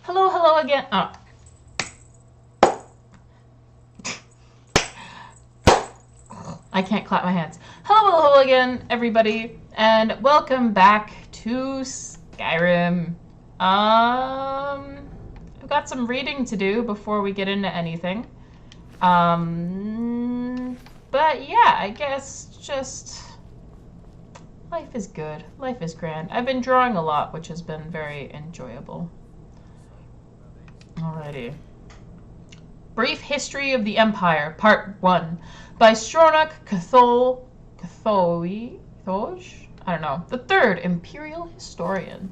Hello, hello again. Oh. I can't clap my hands. Hello, hello again, everybody, and welcome back to Skyrim. I've got some reading to do before we get into anything. But yeah, I guess just life is good. Life is grand. I've been drawing a lot, which has been very enjoyable. Alrighty. Brief History of the Empire, Part 1, by Stronach Cathoi, I don't know, the third Imperial Historian.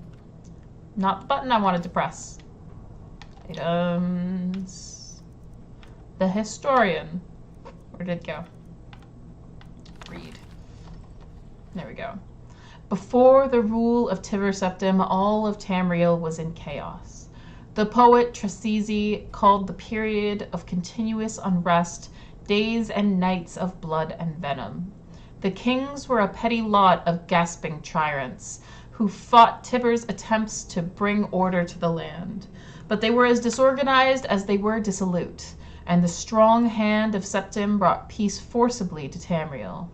Not the button I wanted to press. Items. The Historian. Where did it go? Read. There we go. Before the rule of Tiber Septim, all of Tamriel was in chaos. The poet Tracisi called the period of continuous unrest days and nights of blood and venom. The kings were a petty lot of gasping tyrants who fought Tiber's attempts to bring order to the land. But they were as disorganized as they were dissolute, and the strong hand of Septim brought peace forcibly to Tamriel.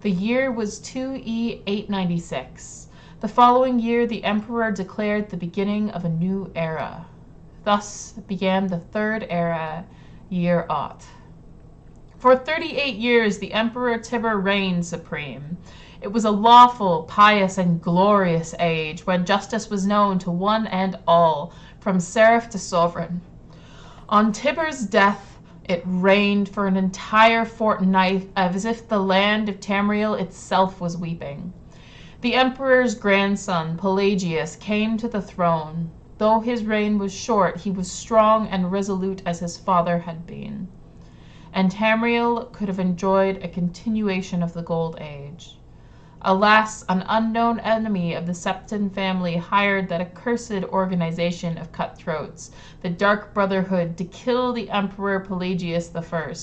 The year was 2E 896. The following year, the emperor declared the beginning of a new era. Thus began the third era, year Aught. For 38 years, the Emperor Tiber reigned supreme. It was a lawful, pious, and glorious age when justice was known to one and all, from seraph to sovereign. On Tiber's death, it reigned for an entire fortnight as if the land of Tamriel itself was weeping. The emperor's grandson, Pelagius, came to the throne. Though his reign was short, he was strong and resolute as his father had been. And Tamriel could have enjoyed a continuation of the Gold Age. Alas, an unknown enemy of the Septon family hired that accursed organization of cutthroats, the Dark Brotherhood, to kill the Emperor Pelagius I,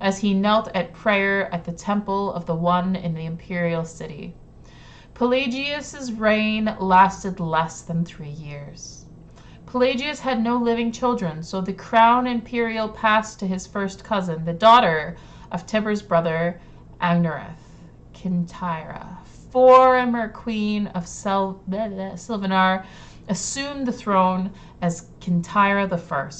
as he knelt at prayer at the temple of the One in the imperial city. Pelagius's reign lasted less than 3 years. Pelagius had no living children, so the crown imperial passed to his first cousin, the daughter of Tiber's brother, Agnereth, Kintyra, former queen of Silvanar, assumed the throne as Kintyra I.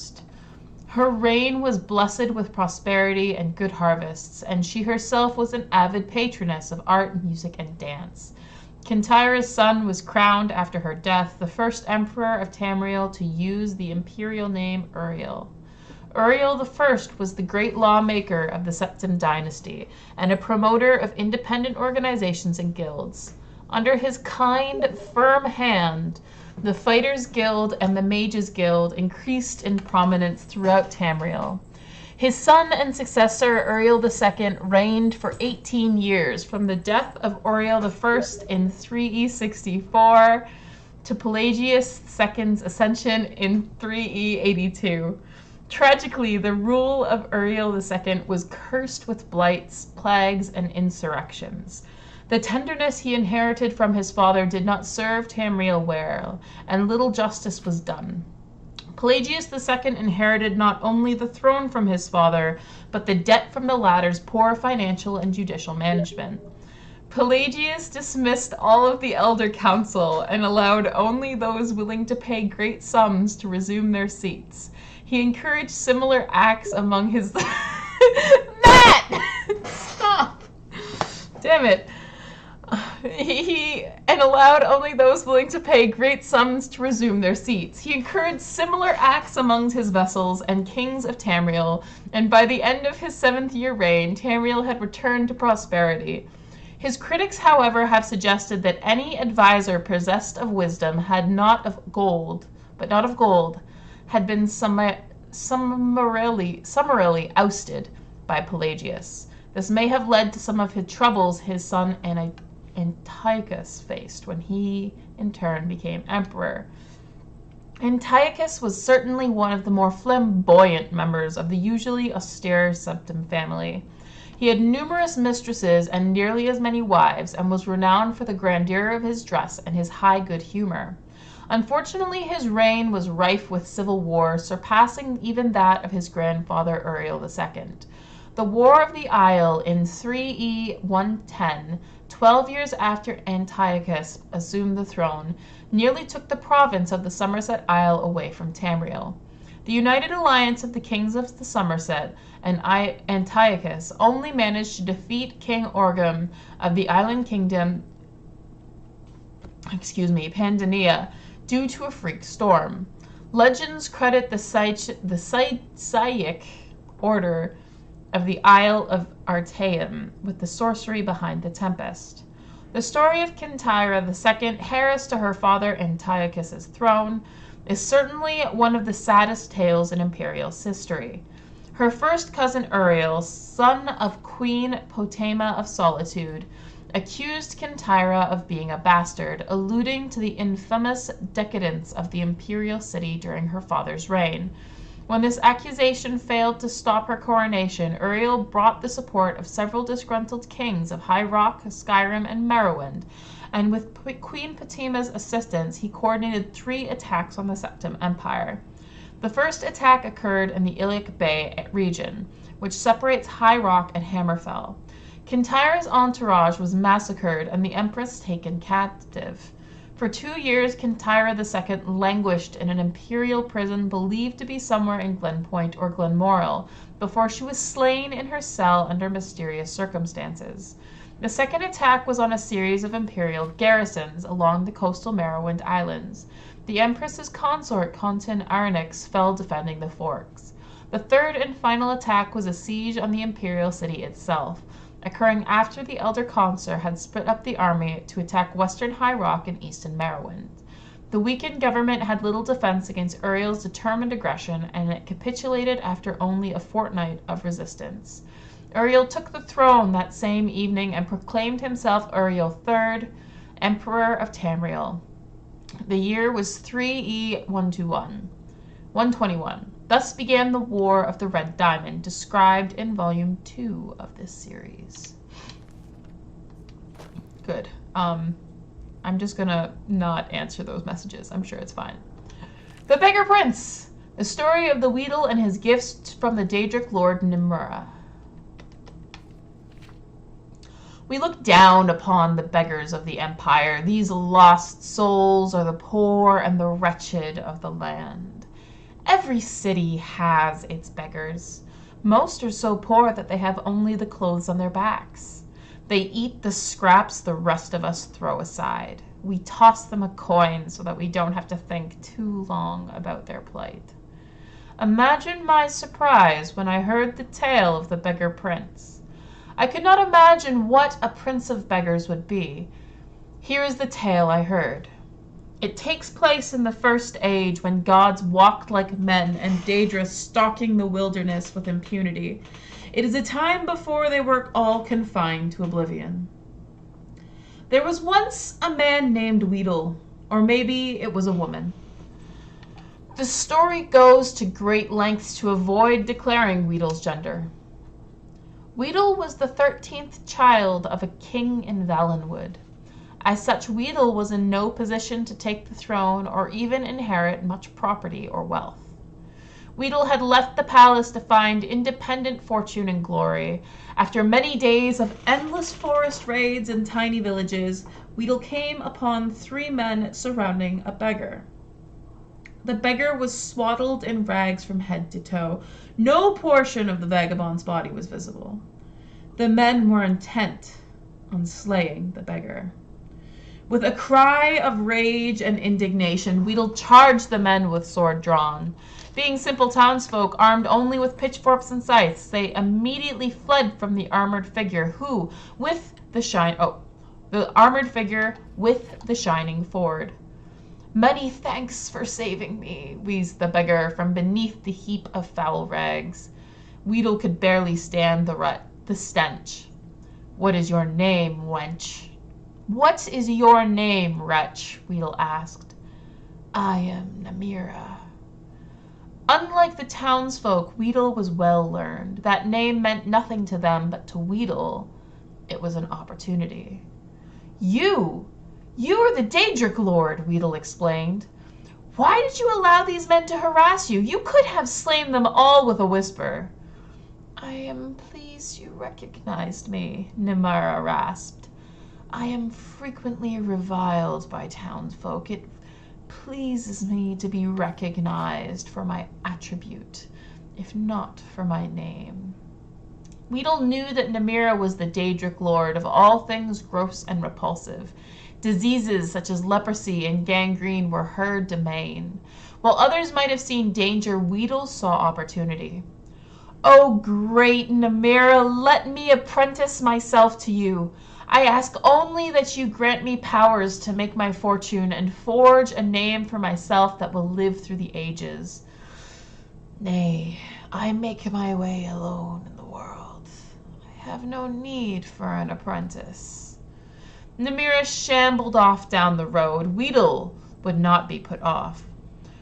Her reign was blessed with prosperity and good harvests, and she herself was an avid patroness of art, music, and dance. Kintyra's son was crowned after her death, the first emperor of Tamriel to use the imperial name Uriel. Uriel I was the great lawmaker of the Septim dynasty and a promoter of independent organizations and guilds. Under his kind, firm hand, the Fighters' Guild and the Mages' Guild increased in prominence throughout Tamriel. His son and successor, Uriel II, reigned for 18 years, from the death of Uriel I in 3E64 to Pelagius II's ascension in 3E82. Tragically, the rule of Uriel II was cursed with blights, plagues, and insurrections. The tenderness he inherited from his father did not serve Tamriel well, and little justice was done. Pelagius II inherited not only the throne from his father, but the debt from the latter's poor financial and judicial management. Pelagius dismissed all of the elder council and allowed only those willing to pay great sums to resume their seats. He encouraged similar acts among his... Matt! Stop! Damn it. He allowed only those willing to pay great sums to resume their seats. He encouraged similar acts among his vassals and kings of Tamriel, and by the end of his 7th-year reign, Tamriel had returned to prosperity. His critics, however, have suggested that any advisor possessed of wisdom had not of gold, had been summarily ousted by Pelagius. This may have led to some of his troubles his son Antiochus faced when he, in turn, became emperor. Antiochus was certainly one of the more flamboyant members of the usually austere Septim family. He had numerous mistresses and nearly as many wives, and was renowned for the grandeur of his dress and his high good humor. Unfortunately, his reign was rife with civil war, surpassing even that of his grandfather Uriel II. The War of the Isle in 3E 110, 12 years after Antiochus assumed the throne, nearly took the province of the Somerset Isle away from Tamriel. The united alliance of the kings of the Somerset and Antiochus only managed to defeat King Orgum of the island kingdom, Pandania, due to a freak storm. Legends credit the Saic order of the Isle of Artaeum with the sorcery behind the tempest. The story of Kintyre II, heiress to her father Antiochus's throne, is certainly one of the saddest tales in imperial history. Her first cousin Uriel, son of Queen Potema of Solitude, accused Kintyre of being a bastard, alluding to the infamous decadence of the imperial city during her father's reign. When this accusation failed to stop her coronation, Uriel brought the support of several disgruntled kings of High Rock, Skyrim, and Morrowind, and with Queen Potema's assistance, he coordinated 3 attacks on the Septim Empire. The first attack occurred in the Iliac Bay region, which separates High Rock and Hammerfell. Kintyre's entourage was massacred and the Empress taken captive. For 2 years, Kintyre II languished in an imperial prison believed to be somewhere in Glenpoint or Glenmoril, before she was slain in her cell under mysterious circumstances. The second attack was on a series of imperial garrisons along the coastal Morrowind Islands. The Empress's consort, Contin Aranix, fell defending the forks. The third and final attack was a siege on the imperial city itself, occurring after the elder consort had split up the army to attack western High Rock and eastern Morrowind. The weakened government had little defense against Uriel's determined aggression, and it capitulated after only a fortnight of resistance. Uriel took the throne that same evening and proclaimed himself Uriel III, Emperor of Tamriel. The year was 3E 121. Thus began the War of the Red Diamond, described in Volume 2 of this series. Good. I'm just gonna not answer those messages. I'm sure it's fine. The Beggar Prince! The story of the Weedle and his gifts from the Daedric Lord Nimura. We look down upon the beggars of the empire. These lost souls are the poor and the wretched of the land. Every city has its beggars. Most are so poor that they have only the clothes on their backs. They eat the scraps the rest of us throw aside. We toss them a coin so that we don't have to think too long about their plight. Imagine my surprise when I heard the tale of the Beggar Prince. I could not imagine what a prince of beggars would be. Here is the tale I heard. It takes place in the First Age, when gods walked like men and Daedra stalking the wilderness with impunity. It is a time before they were all confined to oblivion. There was once a man named Weedle, or maybe it was a woman. The story goes to great lengths to avoid declaring Weedle's gender. Weedle was the 13th child of a king in Valenwood. As such, Weedle was in no position to take the throne or even inherit much property or wealth. Weedle had left the palace to find independent fortune and glory. After many days of endless forest raids and tiny villages, Weedle came upon 3 men surrounding a beggar. The beggar was swaddled in rags from head to toe. No portion of the vagabond's body was visible. The men were intent on slaying the beggar. With a cry of rage and indignation, Weedle charged the men with sword drawn. Being simple townsfolk, armed only with pitchforks and scythes, they immediately fled from the armored figure who, with the shining sword. "Many thanks for saving me," wheezed the beggar from beneath the heap of foul rags. Weedle could barely stand the stench. "What is your name, wench?" "What is your name, wretch?" Weedle asked. "I am Namira." Unlike the townsfolk, Weedle was well learned. That name meant nothing to them, but to Weedle, it was an opportunity. You are the Daedric Lord," Weedle explained. Why did you allow these men to harass you? You could have slain them all with a whisper. I am pleased you recognized me, Nimara rasped. I am frequently reviled by townsfolk. It pleases me to be recognized for my attribute, if not for my name. Weedle knew that Namira was the Daedric lord of all things gross and repulsive. Diseases such as leprosy and gangrene were her domain. While others might have seen danger, Weedle saw opportunity. "Oh, great Namira, let me apprentice myself to you. I ask only that you grant me powers to make my fortune and forge a name for myself that will live through the ages. Nay, I make my way alone in the world. I have no need for an apprentice." Namira shambled off down the road. Weedle would not be put off.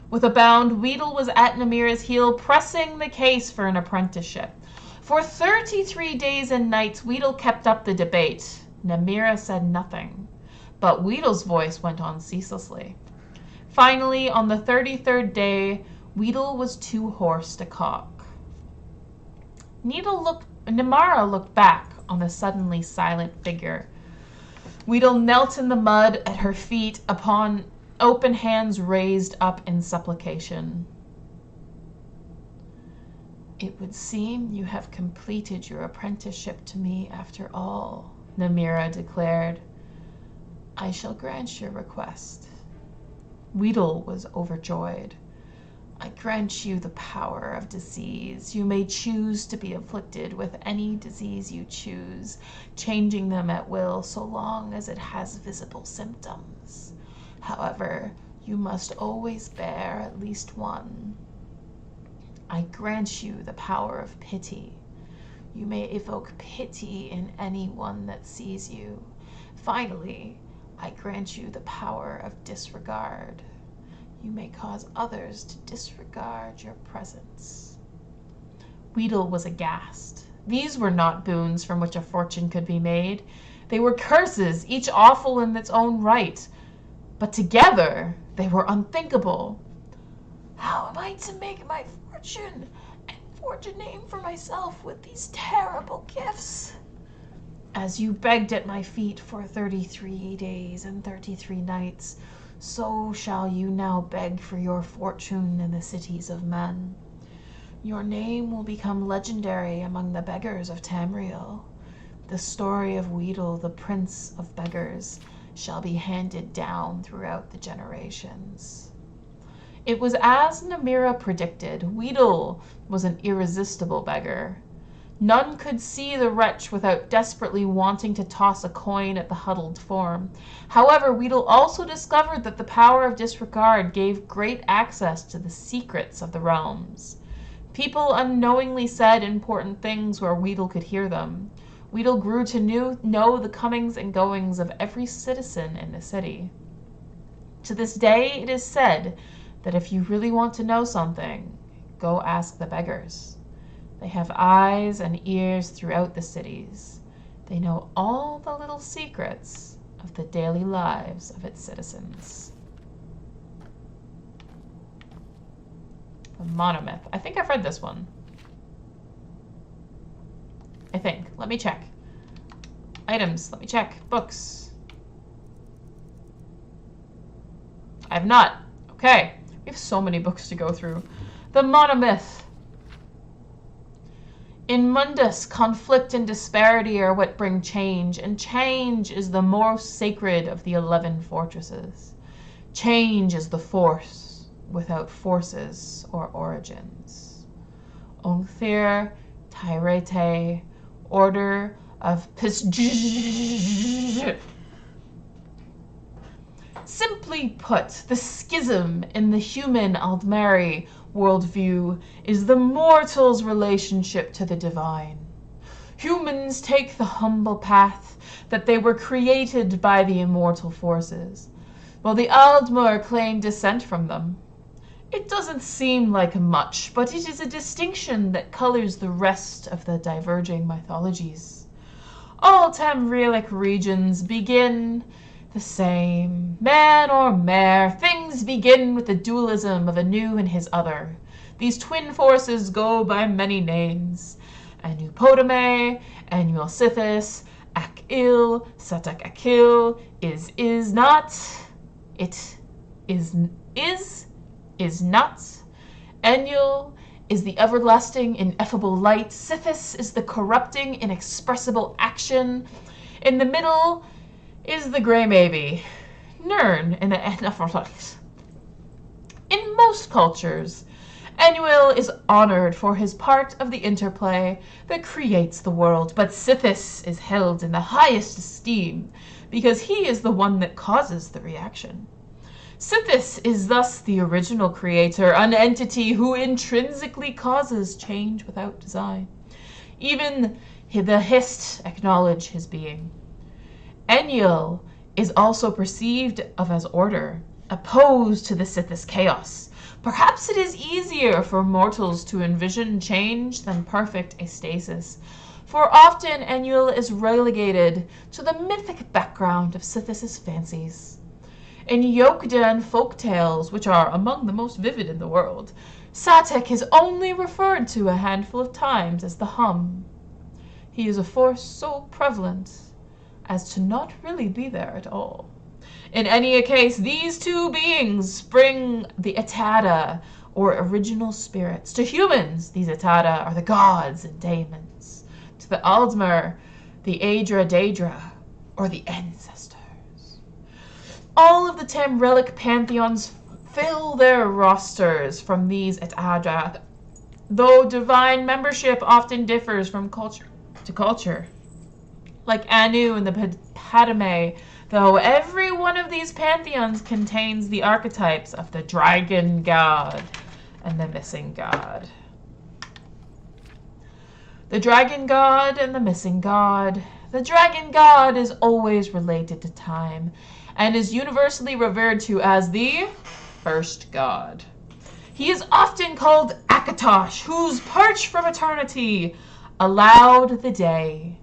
With a bound, Weedle was at Namira's heel, pressing the case for an apprenticeship. For 33 days and nights, Weedle kept up the debate. Namira said nothing, but Weedle's voice went on ceaselessly. Finally, on the 33rd day, Weedle was too hoarse to talk. Namara looked back on the suddenly silent figure. Weedle knelt in the mud at her feet upon open hands raised up in supplication. It would seem you have completed your apprenticeship to me after all, Namira declared. I shall grant your request. Weedle was overjoyed. I grant you the power of disease. You may choose to be afflicted with any disease you choose, changing them at will so long as it has visible symptoms. However, you must always bear at least one. I grant you the power of pity. You may evoke pity in anyone that sees you. Finally, I grant you the power of disregard. You may cause others to disregard your presence. Weedle was aghast. These were not boons from which a fortune could be made. They were curses, each awful in its own right. But together, they were unthinkable. How am I to make my fortune and forge a name for myself with these terrible gifts? As you begged at my feet for 33 days and 33 nights, so shall you now beg for your fortune in the cities of men. Your name will become legendary among the beggars of Tamriel. The story of Weedle, the prince of beggars, shall be handed down throughout the generations. It was as Namira predicted. Weedle was an irresistible beggar. None could see the wretch without desperately wanting to toss a coin at the huddled form. However, Weedle also discovered that the power of disregard gave great access to the secrets of the realms. People unknowingly said important things where Weedle could hear them. Weedle grew to know the comings and goings of every citizen in the city. To this day, it is said that if you really want to know something, go ask the beggars. They have eyes and ears throughout the cities. They know all the little secrets of the daily lives of its citizens. The Monomyth. I think I've read this one. I think. Let me check. Items. Let me check. Books. I have not. Okay. We have so many books to go through. The Monomyth. In Mundus, conflict and disparity are what bring change, and change is the most sacred of the 11 fortresses. Change is the force without forces or origins. Onthir, Tyrete, Order of Simply put, the schism in the human Aldmeri worldview is the mortal's relationship to the divine. Humans take the humble path that they were created by the immortal forces, while the Aldmer claim descent from them. It doesn't seem like much, but it is a distinction that colors the rest of the diverging mythologies. All Tamrielic regions begin the same. Man or mare, things begin with the dualism of Anu and his other. These twin forces go by many names. Anu Potame, Anu Sithis, Ak-Il, Satak Akil, is not, it is not. Enlil is the everlasting, ineffable light. Sithis is the corrupting, inexpressible action. In the middle is the gray maybe. Nern in the Anaphortix. In most cultures, Enlil is honored for his part of the interplay that creates the world, but Sithis is held in the highest esteem because he is the one that causes the reaction. Sithis is thus the original creator, an entity who intrinsically causes change without design. Even the Hist acknowledge his being. Enlil is also perceived of as order, opposed to the Sithis chaos. Perhaps it is easier for mortals to envision change than perfect astasis, for often Enlil is relegated to the mythic background of Sithis' fancies. In Yokdan folktales, which are among the most vivid in the world, Satek is only referred to a handful of times as the Hum. He is a force so prevalent as to not really be there at all. In any case, these two beings bring the Atada, or original spirits. To humans, these Atada are the gods and daemons. To the Aldmer, the Aedra Daedra, or the ancestors. All of the Tamrelic pantheons fill their rosters from these Atada, though divine membership often differs from culture to culture. Like Anu and the Padme, though every one of these pantheons contains the archetypes of the dragon god and the missing god. The dragon god and the missing god. The dragon god is always related to time and is universally revered to as the first god. He is often called Akatosh, whose perch from eternity allowed the day.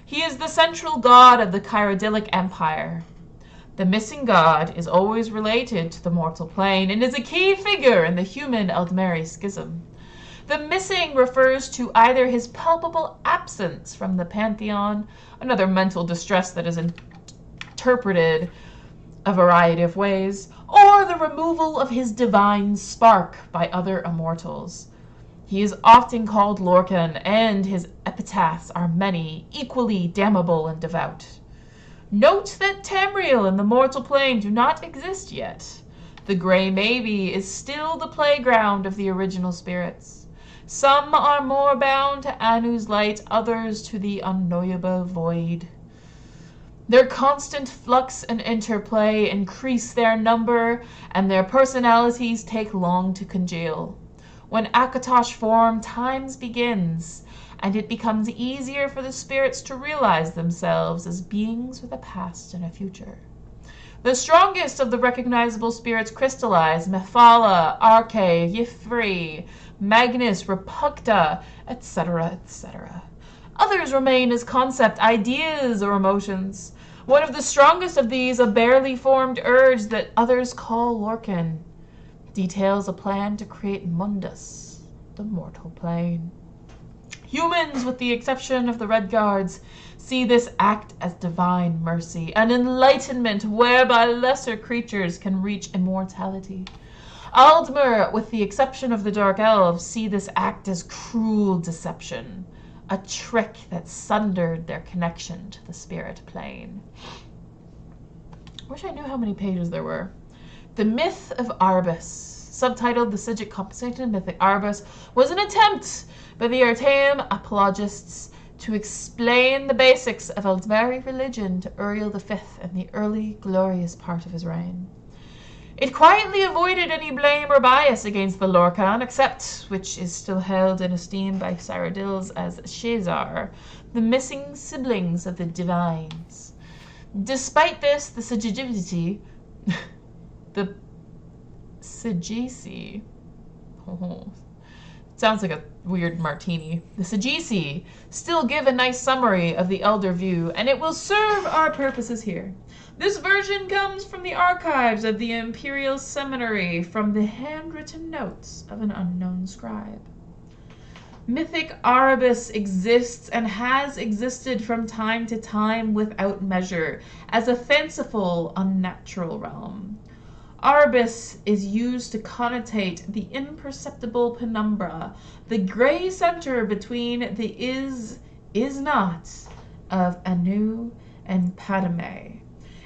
He is the central god of the Kyrodiilic Empire. The missing god is always related to the mortal plane and is a key figure in the human Eldmeri schism. The missing refers to either his palpable absence from the pantheon, another mental distress that is interpreted a variety of ways, or the removal of his divine spark by other immortals. He is often called Lorcan, and his epitaphs are many, equally damnable and devout. Note that Tamriel and the mortal plane do not exist yet. The Grey Maybe is still the playground of the original spirits. Some are more bound to Anu's light, others to the unknowable void. Their constant flux and interplay increase their number, and their personalities take long to congeal. When Akatosh form, times begins, and it becomes easier for the spirits to realize themselves as beings with a past and a future. The strongest of the recognizable spirits crystallize: Mephala, Arche, Yifri, Magnus, Rapukta, etc., etc. Others remain as concept, ideas, or emotions. One of the strongest of these, a barely formed urge that others call Lorcan, details a plan to create Mundus, the mortal plane. Humans, with the exception of the Red Guards, see this act as divine mercy, an enlightenment whereby lesser creatures can reach immortality. Aldmer, with the exception of the Dark Elves, see this act as cruel deception, a trick that sundered their connection to the spirit plane. I wish I knew how many pages there were. The Myth of Arbus, subtitled The Sigic Compensated Mythic Arbus, was an attempt by the Artaeum apologists to explain the basics of Eldmeri religion to Uriel V in the early glorious part of his reign. It quietly avoided any blame or bias against the Lorcan, except, which is still held in esteem by Cyrodiils as Shazar, the missing siblings of the divines. Despite this, the Sigisi, Sounds like a weird martini. The Sagisi still give a nice summary of the Elder View, and it will serve our purposes here. This version comes from the archives of the Imperial Seminary from the handwritten notes of an unknown scribe. Mythic Erebus exists and has existed from time to time without measure as a fanciful, unnatural realm. Erebus is used to connotate the imperceptible penumbra, the gray center between the is not of Anu and Padme.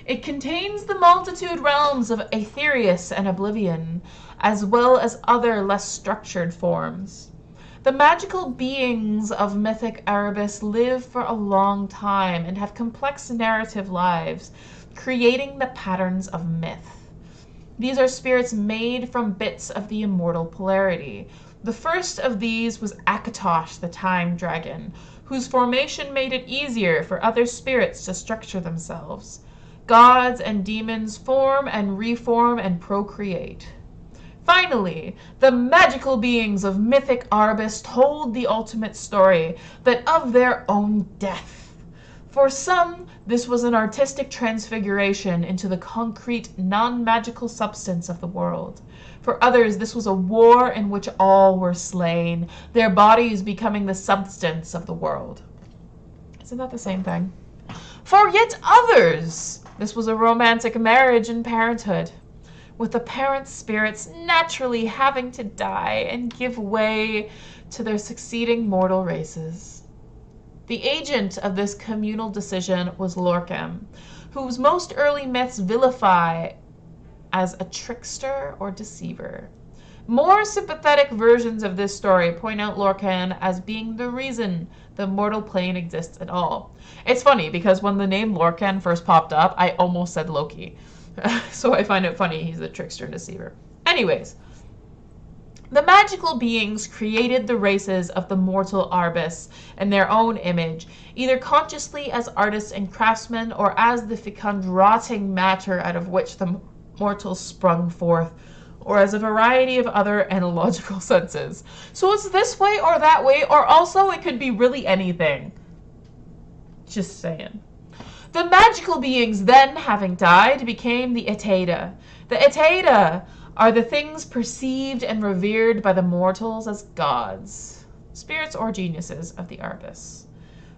It contains the multitude realms of Aetherius and Oblivion, as well as other less structured forms. The magical beings of mythic Erebus live for a long time and have complex narrative lives, creating the patterns of myth. These are spirits made from bits of the immortal polarity. The first of these was Akatosh, the Time Dragon, whose formation made it easier for other spirits to structure themselves. Gods and demons form and reform and procreate. Finally, the magical beings of mythic Erebus told the ultimate story, that of their own death. For some, this was an artistic transfiguration into the concrete, non-magical substance of the world. For others, this was a war in which all were slain, their bodies becoming the substance of the world. Isn't that the same thing? For yet others, this was a romantic marriage and parenthood, with the parents' spirits naturally having to die and give way to their succeeding mortal races. The agent of this communal decision was Lorcan, whose most early myths vilify as a trickster or deceiver. More sympathetic versions of this story point out Lorcan as being the reason the mortal plane exists at all. It's funny because when the name Lorcan first popped up, I almost said Loki. So I find it funny he's a trickster and deceiver. Anyways, the magical beings created the races of the mortal Erebus in their own image, either consciously as artists and craftsmen or as the fecund rotting matter out of which the mortals sprung forth, or as a variety of other analogical senses. So it's this way or that way, or also it could be really anything. Just saying. The magical beings then, having died, became the Aetaida. The Aetaida are the things perceived and revered by the mortals as gods, spirits or geniuses of the Erebus.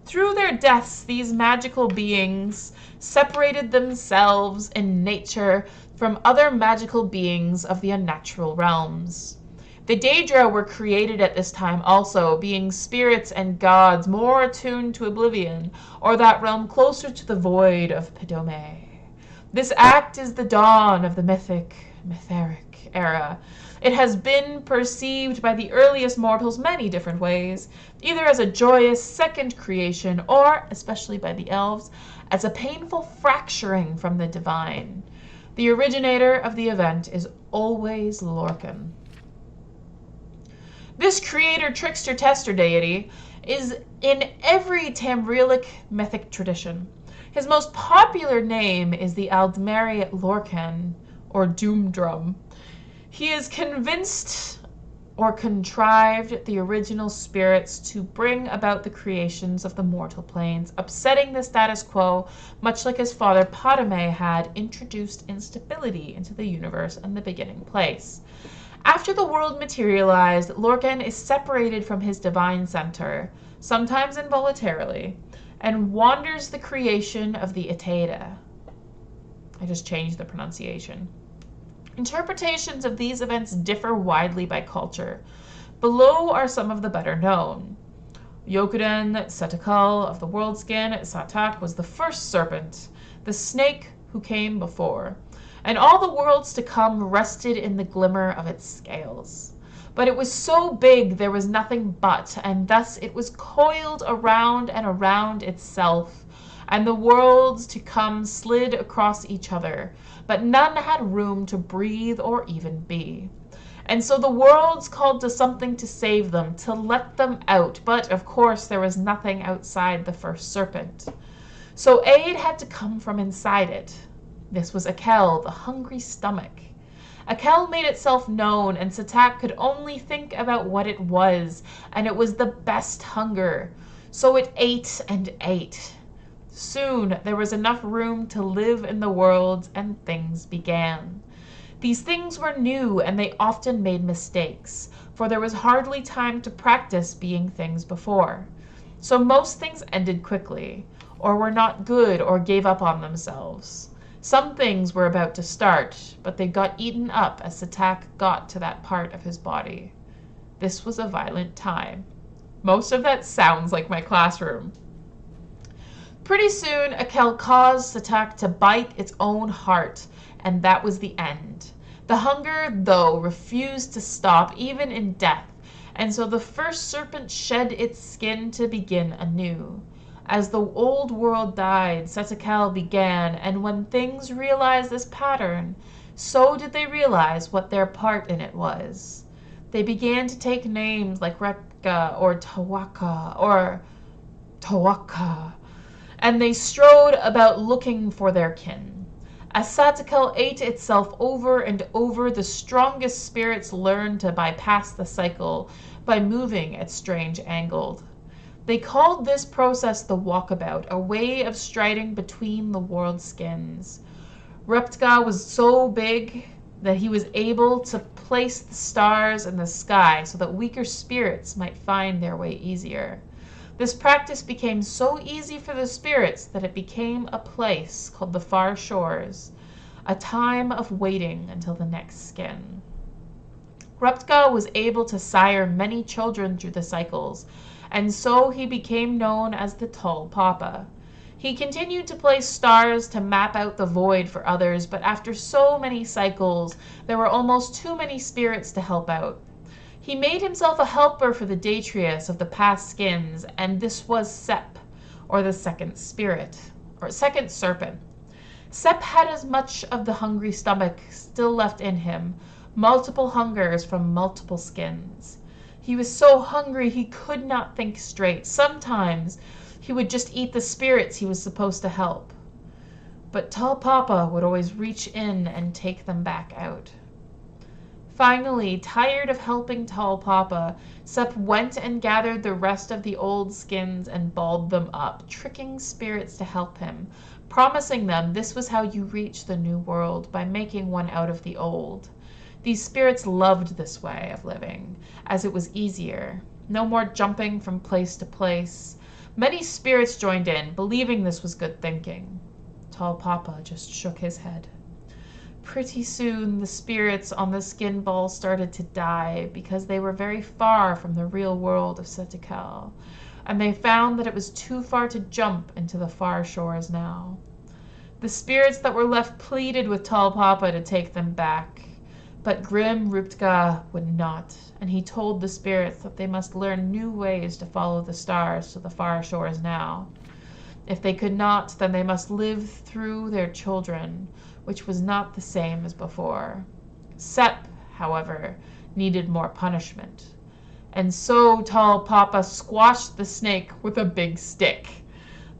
Through their deaths, these magical beings separated themselves in nature from other magical beings of the unnatural realms. The Daedra were created at this time also, being spirits and gods more attuned to oblivion, or that realm closer to the void of Padome. This act is the dawn of the mytheric era. It has been perceived by the earliest mortals many different ways, either as a joyous second creation or, especially by the elves, as a painful fracturing from the divine. The originator of the event is always Lorcan. This creator, trickster, tester deity is in every Tamrielic mythic tradition. His most popular name is the Aldmeri Lorcan, or Doom Drum. He is convinced or contrived the original spirits to bring about the creations of the mortal planes, upsetting the status quo, much like his father Padme had introduced instability into the universe in the beginning place. After the world materialized, Lorcan is separated from his divine center, sometimes involuntarily, and wanders the creation of the Aetaida. I just changed the pronunciation. Interpretations of these events differ widely by culture. Below are some of the better known. Yokuden Setakal of the World Skin, Satak, was the first serpent, the snake who came before, and all the worlds to come rested in the glimmer of its scales. But it was so big there was nothing but, and thus it was coiled around and around itself, and the worlds to come slid across each other, but none had room to breathe or even be. And so the worlds called to something to save them, to let them out, but of course there was nothing outside the first serpent. So aid had to come from inside it. This was Akel, the hungry stomach. Akel made itself known, and Satak could only think about what it was, and it was the best hunger. So it ate and ate. Soon there was enough room to live in the world, and things began. These things were new, and they often made mistakes, for there was hardly time to practice being things before. So most things ended quickly, or were not good, or gave up on themselves. Some things were about to start, but they got eaten up as Satak got to that part of his body. This was a violent time. Most of that sounds like my classroom. Pretty soon, Akel caused Satak to bite its own heart, and that was the end. The hunger, though, refused to stop, even in death, and so the first serpent shed its skin to begin anew. As the old world died, Setakel began, and when things realized this pattern, so did they realize what their part in it was. They began to take names like Retka or Tawaka, and they strode about looking for their kin. As Satakel ate itself over and over, the strongest spirits learned to bypass the cycle by moving at strange angles. They called this process the walkabout, a way of striding between the world skins. Reptka was so big that he was able to place the stars in the sky so that weaker spirits might find their way easier. This practice became so easy for the spirits that it became a place called the Far Shores, a time of waiting until the next skin. Reptka was able to sire many children through the cycles, and so he became known as the Tall Papa. He continued to place stars to map out the void for others, but after so many cycles, there were almost too many spirits to help out. He made himself a helper for the Datrius of the past skins, and this was Sep, or the second spirit, or second serpent. Sep had as much of the hungry stomach still left in him, multiple hungers from multiple skins. He was so hungry he could not think straight. Sometimes he would just eat the spirits he was supposed to help. But Tall Papa would always reach in and take them back out. Finally, tired of helping Tall Papa, Sep went and gathered the rest of the old skins and balled them up, tricking spirits to help him, promising them this was how you reach the new world, by making one out of the old. These spirits loved this way of living, as it was easier. No more jumping from place to place. Many spirits joined in, believing this was good thinking. Tall Papa just shook his head. Pretty soon, the spirits on the skin ball started to die because they were very far from the real world of Setakel, and they found that it was too far to jump into the far shores now. The spirits that were left pleaded with Tall Papa to take them back, but grim Ruptka would not, and he told the spirits that they must learn new ways to follow the stars to the far shores now. If they could not, then they must live through their children, which was not the same as before. Sep, however, needed more punishment, and so Tall Papa squashed the snake with a big stick.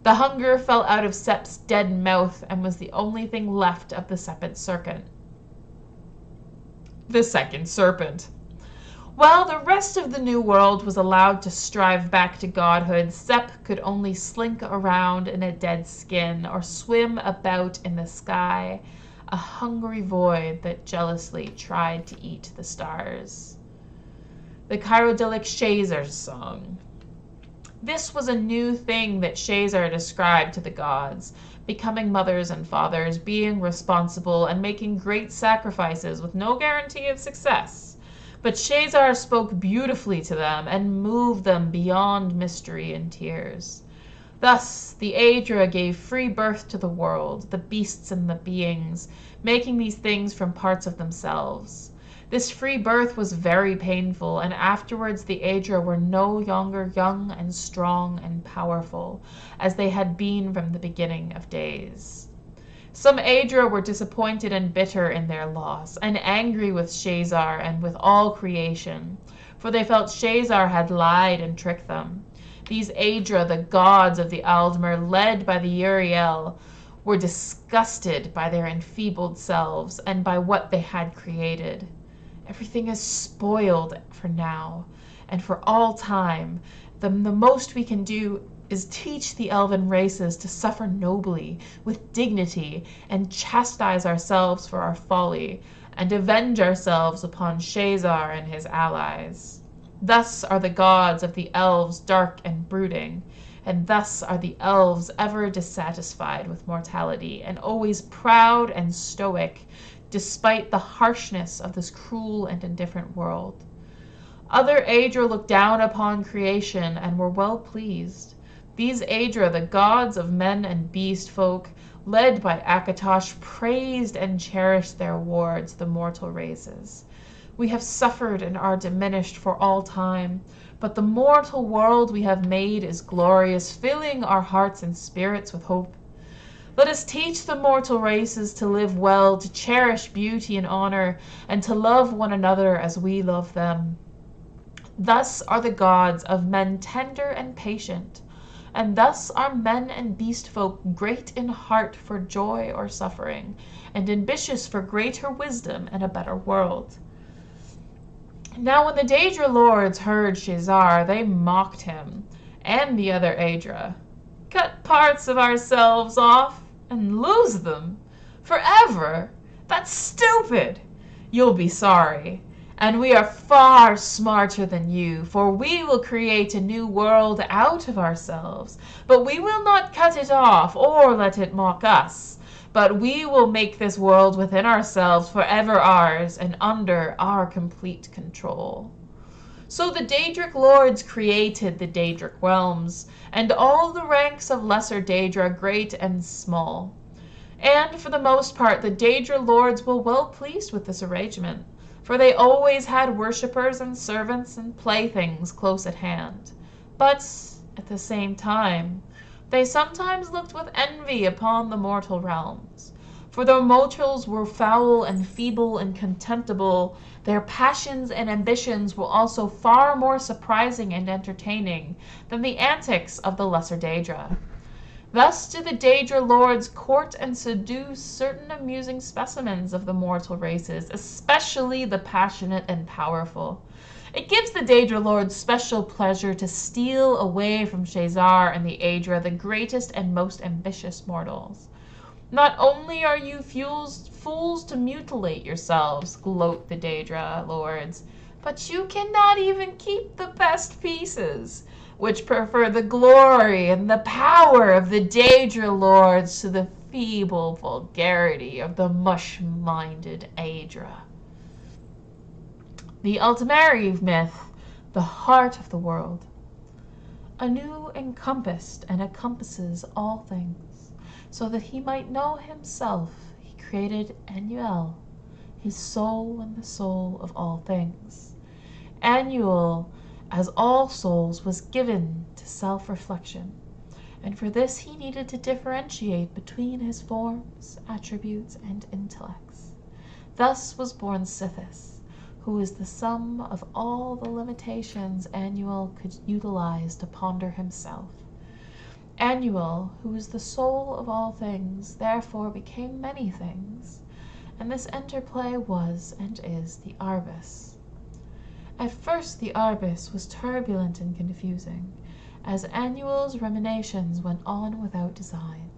The hunger fell out of Sep's dead mouth and was the only thing left of the second serpent. The second serpent. While the rest of the new world was allowed to strive back to godhood, Sep could only slink around in a dead skin or swim about in the sky, a hungry void that jealously tried to eat the stars. The Chirodilic Shazar's song. This was a new thing that Shazar described to the gods, becoming mothers and fathers, being responsible, and making great sacrifices with no guarantee of success. But Shazar spoke beautifully to them and moved them beyond mystery and tears. Thus, the Aedra gave free birth to the world, the beasts and the beings, making these things from parts of themselves. This free birth was very painful, and afterwards the Aedra were no longer young and strong and powerful, as they had been from the beginning of days. Some Aedra were disappointed and bitter in their loss, and angry with Shazar and with all creation, for they felt Shazar had lied and tricked them. These Aedra, the gods of the Aldmer, led by the Uriel, were disgusted by their enfeebled selves and by what they had created. Everything is spoiled for now and for all time. The most we can do is teach the elven races to suffer nobly, with dignity, and chastise ourselves for our folly, and avenge ourselves upon Shazar and his allies. Thus are the gods of the elves dark and brooding, and thus are the elves ever dissatisfied with mortality, and always proud and stoic, despite the harshness of this cruel and indifferent world. Other Aedra looked down upon creation and were well pleased. These Aedra, the gods of men and beast folk, led by Akatosh, praised and cherished their wards, the mortal races. We have suffered and are diminished for all time, but the mortal world we have made is glorious, filling our hearts and spirits with hope. Let us teach the mortal races to live well, to cherish beauty and honor, and to love one another as we love them. Thus are the gods of men tender and patient, and thus are men and beast folk great in heart for joy or suffering, and ambitious for greater wisdom and a better world. Now when the Daedra lords heard Shazar, they mocked him, and the other Aedra. Cut parts of ourselves off and lose them forever? That's stupid! You'll be sorry. And we are far smarter than you, for we will create a new world out of ourselves. But we will not cut it off or let it mock us. But we will make this world within ourselves forever ours and under our complete control. So the Daedric lords created the Daedric realms, and all the ranks of lesser Daedra, great and small. And for the most part, the Daedra lords were well pleased with this arrangement, for they always had worshippers and servants and playthings close at hand. But at the same time, they sometimes looked with envy upon the mortal realms. For though mortals were foul and feeble and contemptible, their passions and ambitions were also far more surprising and entertaining than the antics of the lesser Daedra. Thus do the Daedra lords court and seduce certain amusing specimens of the mortal races, especially the passionate and powerful. It gives the Daedra lords special pleasure to steal away from Shazar and the Aedra, the greatest and most ambitious mortals. Not only are you fools to mutilate yourselves, gloat the Daedra lords, but you cannot even keep the best pieces, which prefer the glory and the power of the Daedra lords to the feeble vulgarity of the mush-minded Aedra. The Ultimary myth, the heart of the world. Anu encompassed and encompasses all things, so that he might know himself. He created Anuel, his soul and the soul of all things. Anuel, as all souls, was given to self-reflection, and for this he needed to differentiate between his forms, attributes, and intellects. Thus was born Sithis, who is the sum of all the limitations Anuel could utilize to ponder himself. Anuel, who is the soul of all things, therefore became many things, and this interplay was and is the Arbus. At first the Arbus was turbulent and confusing, as Anuel's ruminations went on without design.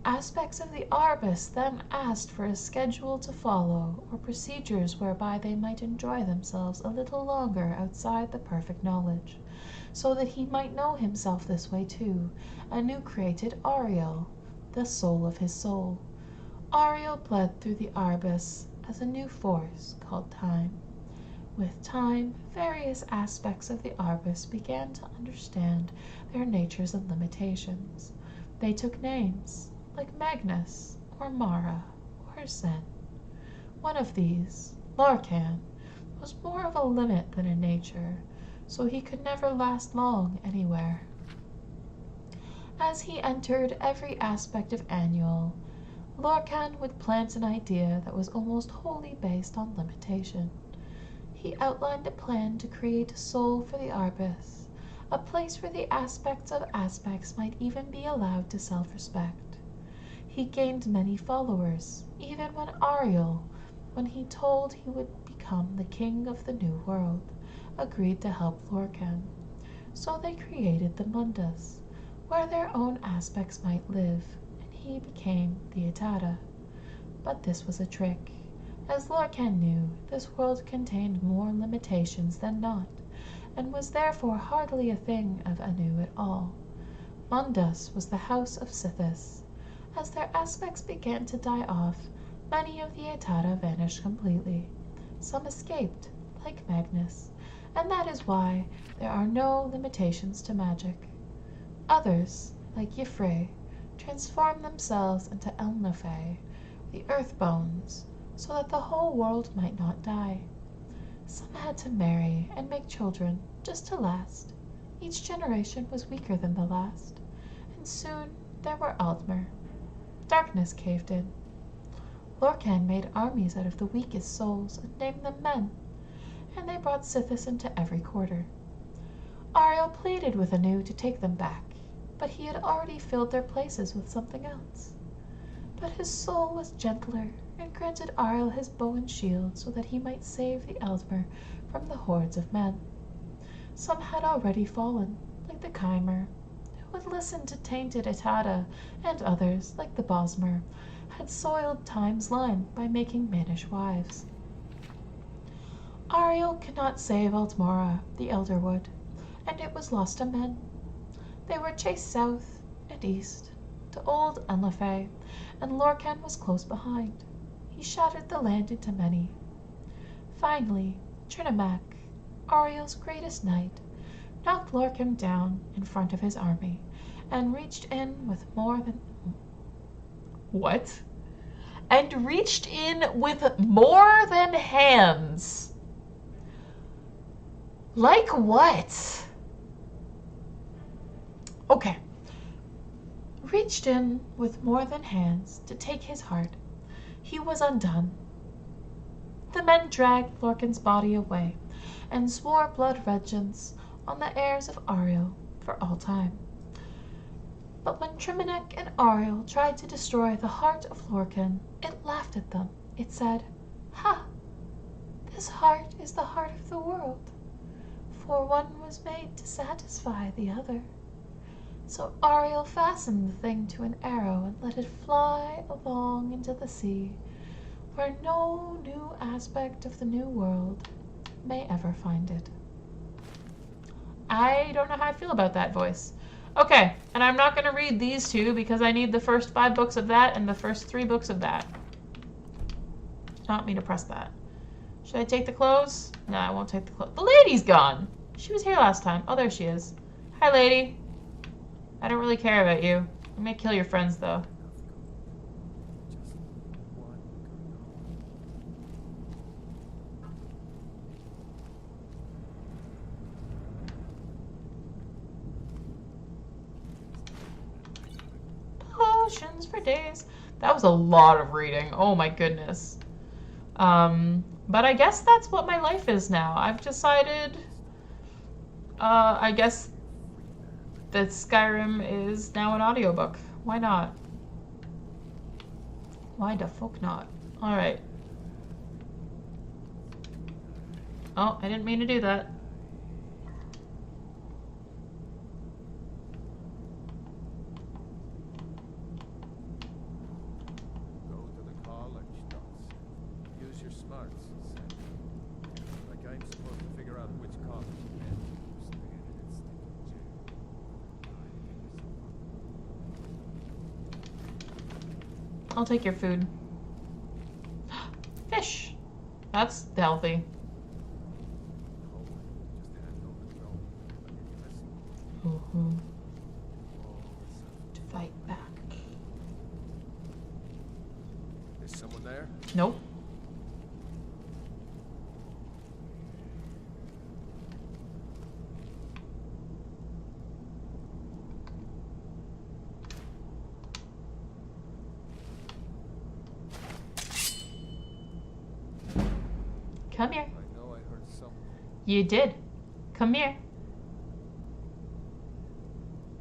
Aspects of the Arbus then asked for a schedule to follow, or procedures whereby they might enjoy themselves a little longer outside the perfect knowledge, so that he might know himself this way too. Anu created Ariel, the soul of his soul. Ariel bled through the Arbus as a new force called time. With time, various aspects of the Arbus began to understand their natures and limitations. They took names, like Magnus, or Mara, or Zen. One of these, Lorcan, was more of a limit than a nature, so he could never last long anywhere. As he entered every aspect of Anuel, Lorcan would plant an idea that was almost wholly based on limitation. He outlined a plan to create a soul for the Arbus, a place where the aspects of aspects might even be allowed to self-respect. He gained many followers, even when he told he would become the king of the new world, agreed to help Lorcan. So they created the Mundas, where their own aspects might live, and he became the Etata. But this was a trick. As Lorcan knew, this world contained more limitations than not, and was therefore hardly a thing of Anu at all. Mundus was the house of Sithis. As their aspects began to die off, many of the Etata vanished completely. Some escaped, like Magnus, and that is why there are no limitations to magic. Others, like Y'ffre, transformed themselves into Elnafay, the earth bones, so that the whole world might not die. Some had to marry and make children just to last. Each generation was weaker than the last, and soon there were Aldmer. Darkness caved in. Lorcan made armies out of the weakest souls and named them men, and they brought Sithis into every quarter. Ariel pleaded with Anu to take them back, but he had already filled their places with something else. But his soul was gentler, and granted Ariel his bow and shield so that he might save the Eldmer from the hordes of men. Some had already fallen, like the Chimer, who had listened to tainted Etata, and others, like the Bosmer, had soiled Time's line by making mannish wives. Ariel could not save Altmora, the Elder would, and it was lost to men. They were chased south and east to old Enlafay, and Lorcan was close behind. He shattered the land into many. Finally, Trinimac, Ariel's greatest knight, knocked Lorcan down in front of his army, and reached in with more than... What? And reached in with more than hands. Like what? Okay. Reached in with more than hands to take his heart. He was undone. The men dragged Lorcan's body away and swore blood vengeance on the heirs of Ariel for all time. But when Triminek and Ariel tried to destroy the heart of Lorcan, it laughed at them. It said, "Ha! This heart is the heart of the world, for one was made to satisfy the other." So Ariel fastened the thing to an arrow and let it fly along into the sea, where no new aspect of the new world may ever find it. I don't know how I feel about that voice. Okay, and I'm not going to read these two because I need the first 5 books of that and the first 3 books of that. Not me to press that. Should I take the clothes? No, I won't take the clothes. The lady's gone. She was here last time. Oh, there she is. Hi, lady. I don't really care about you. I may kill your friends, though. Potions for days. That was a lot of reading. Oh my goodness. But I guess that's what my life is now. I've decided, I guess that Skyrim is now an audiobook. Why not? Why the fuck not? Alright. Oh, I didn't mean to do that. Go to the college, Dawson. Use your smarts. Like I'm supposed to figure out which college you meant. I'll take your food. Fish. That's healthy. Mm-hmm. To fight back. Is someone there? Nope. Come here. I know I heard someone. You did. Come here.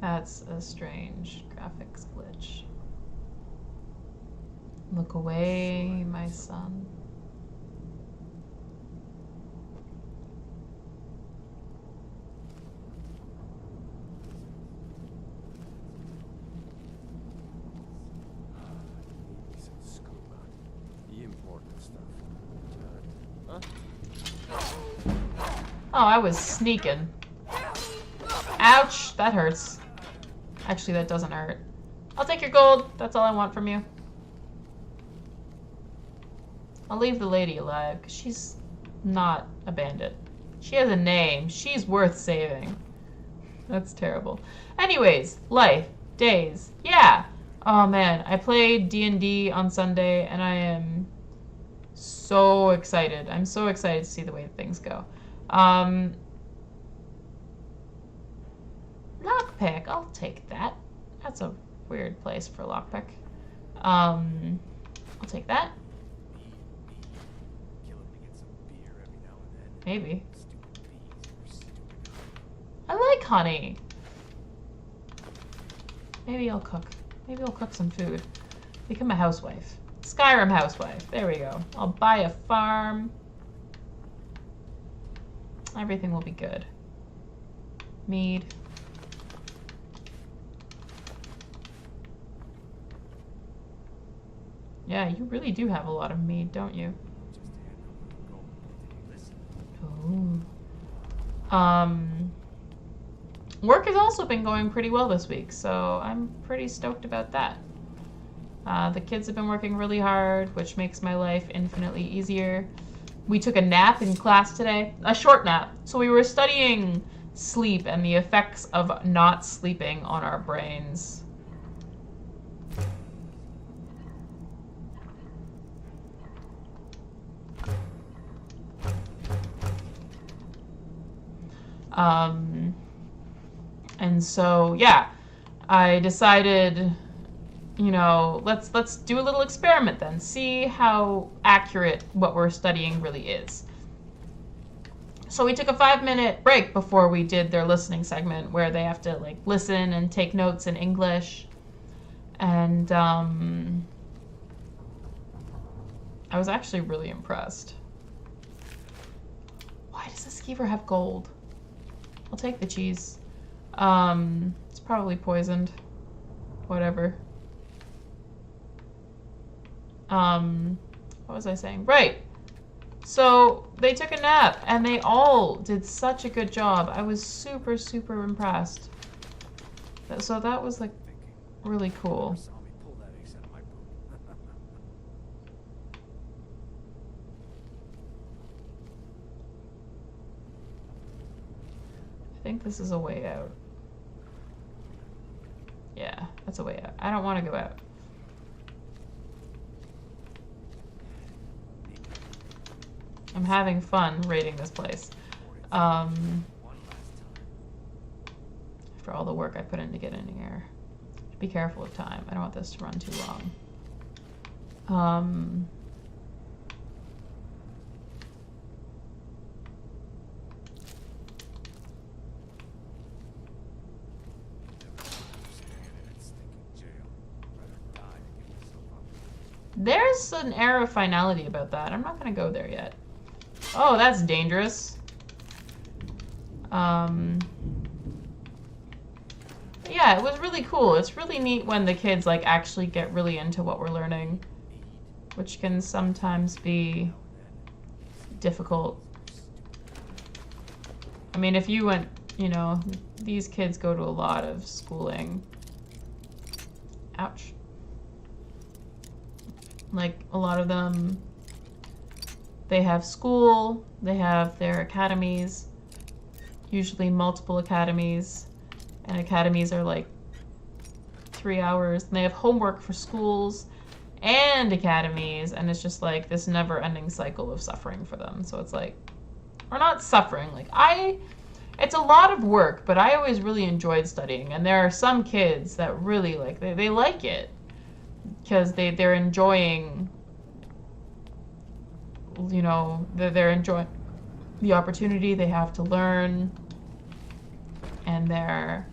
That's a strange graphics glitch. Look away, my son. Oh, I was sneaking. Ouch, that hurts. Actually, that doesn't hurt. I'll take your gold. That's all I want from you. I'll leave the lady alive, because she's not a bandit. She has a name. She's worth saving. That's terrible. Anyways, life, days. Yeah. Oh, man. I played D&D on Sunday, and I am so excited. I'm so excited to see the way things go. Lockpick. I'll take that. That's a weird place for lockpick. I'll take that. Maybe. I like honey. Maybe I'll cook. Maybe I'll cook some food. Become a housewife. Skyrim housewife. There we go. I'll buy a farm. Everything will be good. Mead. Yeah, you really do have a lot of mead, don't you? Ooh. Work has also been going pretty well this week, so I'm pretty stoked about that. The kids have been working really hard, which makes my life infinitely easier. We took a nap in class today, a short nap. So we were studying sleep and the effects of not sleeping on our brains. And so, yeah, I decided, you know, let's do a little experiment then. See how accurate what we're studying really is. So we took a 5-minute break before we did their listening segment where they have to like listen and take notes in English. And I was actually really impressed. Why does this skeever have gold? I'll take the cheese. It's probably poisoned. Whatever. What was I saying? Right. So they took a nap and they all did such a good job. I was super, super impressed. So that was like really cool. I think this is a way out. Yeah, that's a way out. I don't want to go out. I'm having fun raiding this place. After all the work I put in to get in here. Be careful of time. I don't want this to run too long. There's an air of finality about that. I'm not going to go there yet. Oh, that's dangerous. Yeah, it was really cool. It's really neat when the kids like actually get really into what we're learning, which can sometimes be difficult. I mean, if you went, you know, these kids go to a lot of schooling. Ouch. Like, a lot of them, they have school, they have their academies, usually multiple academies, and academies are like 3 hours, and they have homework for schools and academies, and it's just like this never-ending cycle of suffering for them. So it's like, or not suffering, like it's a lot of work, but I always really enjoyed studying, and there are some kids that really like, they like it. Because they're enjoying, you know, they're enjoying the opportunity they have to learn, and they're,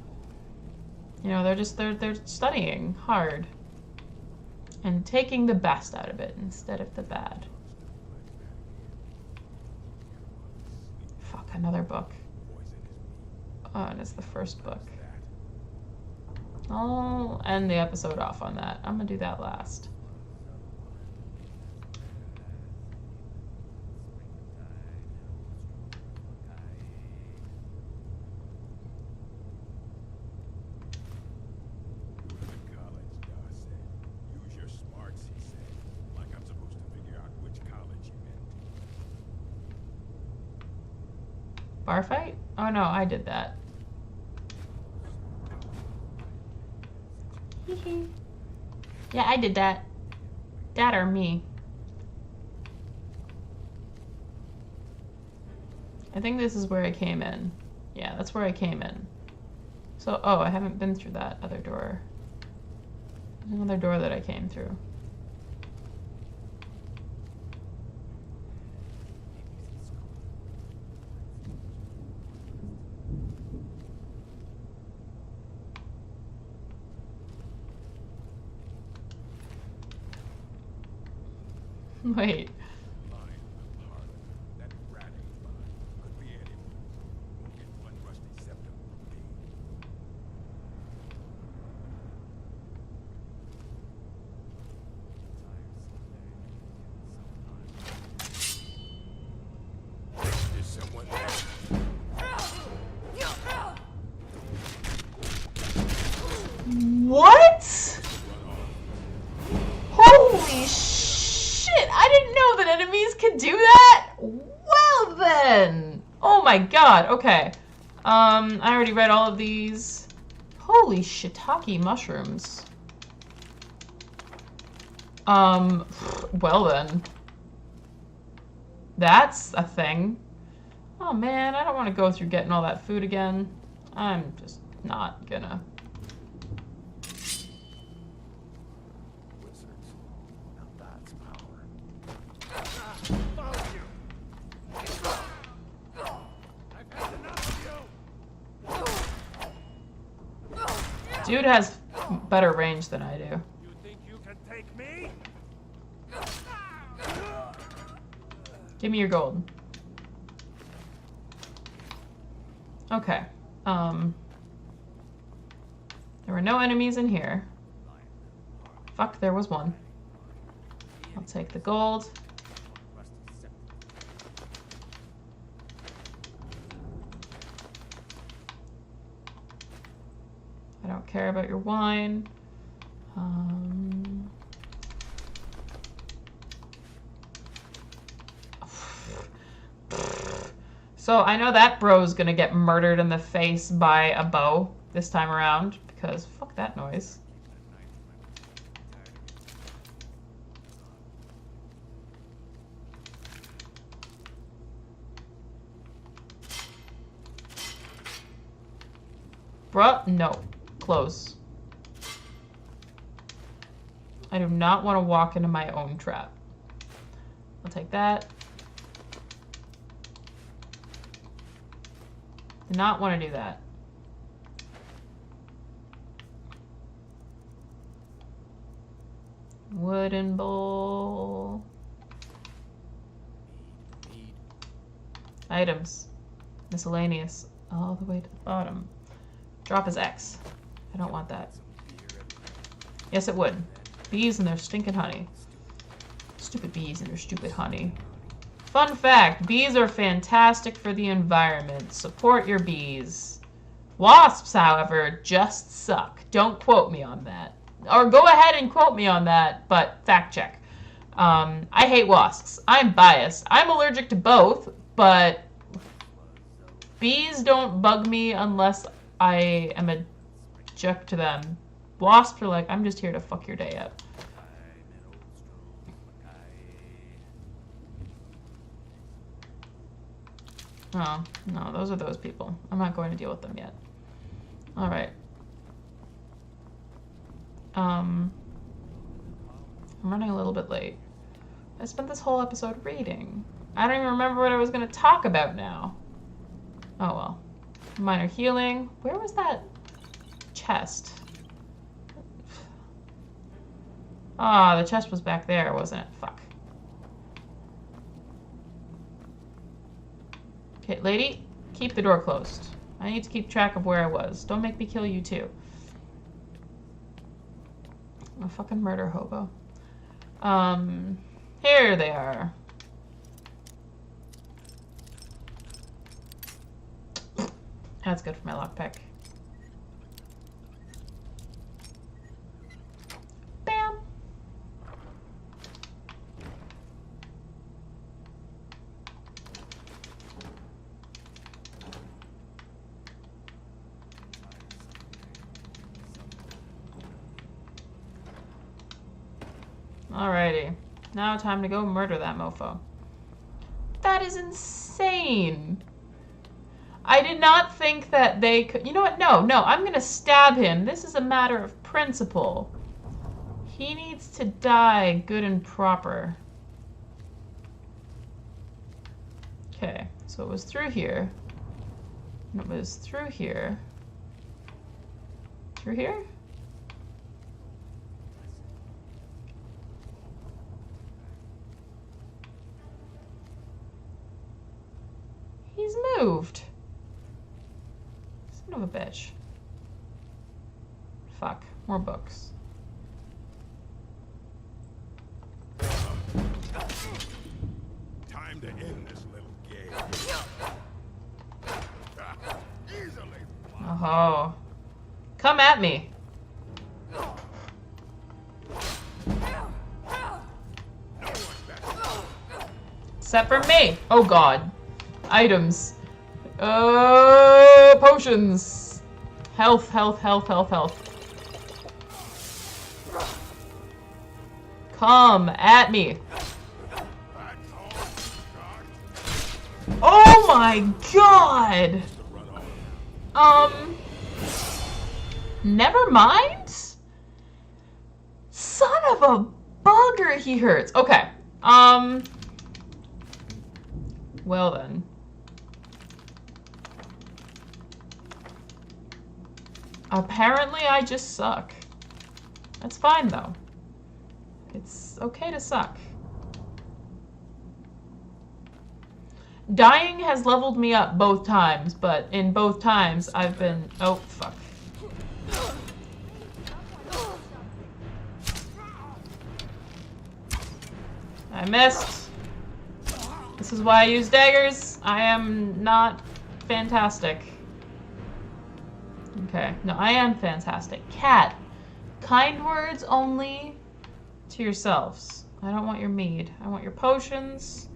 you know, they're studying hard. And taking the best out of it instead of the bad. Fuck, another book. Oh, and it's the first book. I'll end the episode off on that. I'm gonna do that last. Bar fight? Oh no, I did that. Yeah, I did that. That or me. I think this is where I came in. Yeah, that's where I came in. So, oh, I haven't been through that other door. There's another door that I came through. Wait. What? Holy shit! I didn't know that enemies could do that? Well then! Oh my god, okay. I already read all of these. Holy shiitake mushrooms. Well then. That's a thing. Oh man, I don't want to go through getting all that food again. I'm just not gonna. Dude has better range than I do. You think you can take me? Give me your gold. Okay. There were no enemies in here. Fuck, there was one. I'll take the gold. I don't care about your wine. So I know that bro's gonna get murdered in the face by a bow this time around, because fuck that noise. Bruh, no. Close. I do not want to walk into my own trap. I'll take that. Do not want to do that. Wooden bowl. Items. Miscellaneous. All the way to the bottom. Drop is X. I don't want that. Yes, it would. Bees and their stinking honey. Stupid bees and their stupid honey. Fun fact, bees are fantastic for the environment. Support your bees. Wasps, however, just suck. Don't quote me on that. Or go ahead and quote me on that, but fact check. I hate wasps. I'm biased. I'm allergic to both, but bees don't bug me unless I am allergic to them. Wasps are like, I'm just here to fuck your day up. Oh, no, those are those people. I'm not going to deal with them yet. Alright. I'm running a little bit late. I spent this whole episode reading. I don't even remember what I was going to talk about now. Oh well. Minor healing. Where was that chest? Ah, the chest was back there, wasn't it? Fuck. Okay, lady, keep the door closed. I need to keep track of where I was. Don't make me kill you too. I'm a fucking murder hobo. Here they are. That's good for my lockpick. Bam! Alrighty. Now time to go murder that mofo. That is insane! I did not think that they could... You know what? No, I'm gonna stab him. This is a matter of principle. He needs to die good and proper. Okay, so it was through here. And it was through here. Through here? He's moved. Son of a bitch. Fuck. More books. Time to end this little game. Easily. Oh. Come at me. Except for me. Oh god. Items. Potions. Health. Come at me. Oh my god. Never mind. Son of a bugger, he hurts. Okay. Well then. Apparently I just suck. That's fine though. It's okay to suck. Dying has leveled me up both times, but in both times I've been... Oh, fuck. I missed. This is why I use daggers. I am not fantastic. Okay. No, I am fantastic. Cat. Kind words only to yourselves. I don't want your mead. I want your potions.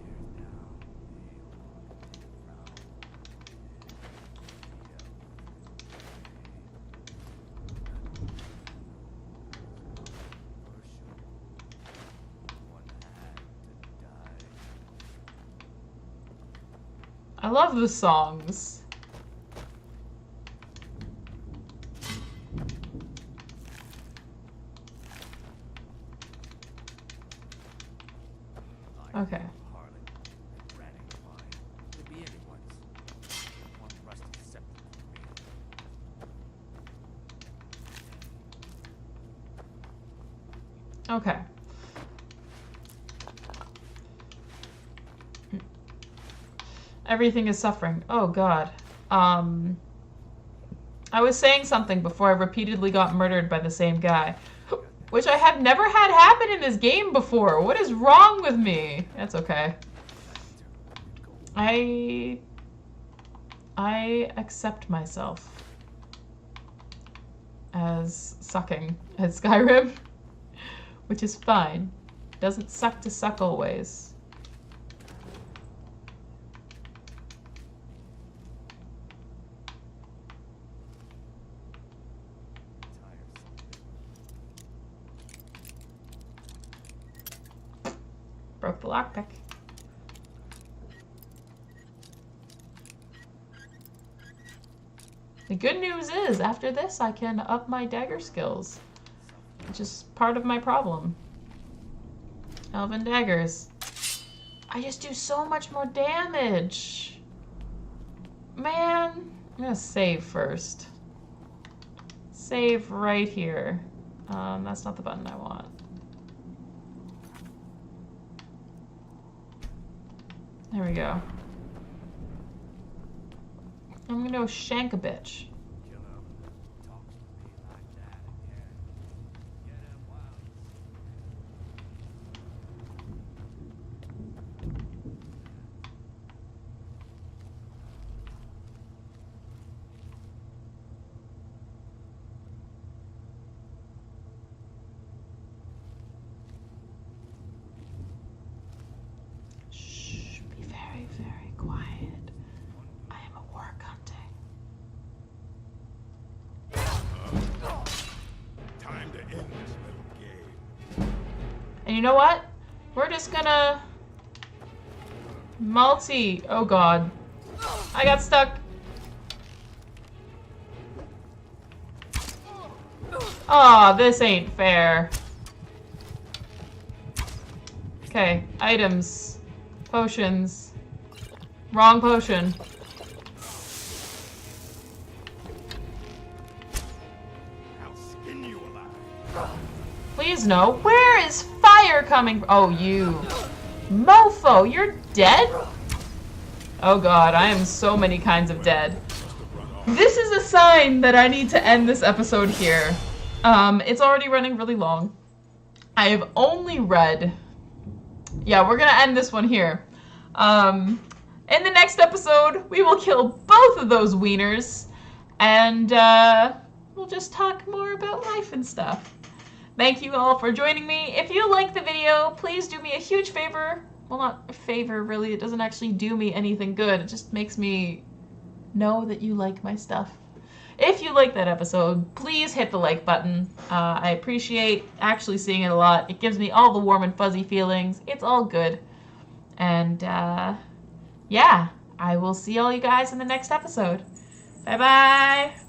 I love the songs. Okay. Okay. Everything is suffering. Oh god. I was saying something before I repeatedly got murdered by the same guy. Which I have never had happen in this game before. What is wrong with me? That's okay. I accept myself as sucking at Skyrim, which is fine. Doesn't suck to suck always. Broke the lockpick. The good news is, after this, I can up my dagger skills, which is part of my problem. Elven daggers. I just do so much more damage. Man, I'm gonna save first. Save right here. That's not the button I want. There we go. I'm gonna go shank a bitch. Shh, be very, very quiet. I am a work hunting. Time to end this little game. And you know what? We're just gonna... Multi. Oh god. I got stuck. Aw, this ain't fair. Okay, items. Potions. Wrong potion. I'll skin you alive. Please no. Where is fire coming from? Oh, you. Mofo, you're dead? Oh god, I am so many kinds of dead. This is a sign that I need to end this episode here. It's already running really long. I have only read... Yeah, we're gonna end this one here. In the next episode, we will kill both of those wieners. And, we'll just talk more about life and stuff. Thank you all for joining me. If you liked the video, please do me a huge favor. Well, not a favor, really. It doesn't actually do me anything good. It just makes me know that you like my stuff. If you like that episode, please hit the like button. I appreciate actually seeing it a lot. It gives me all the warm and fuzzy feelings. It's all good. And, yeah, I will see all you guys in the next episode. Bye-bye.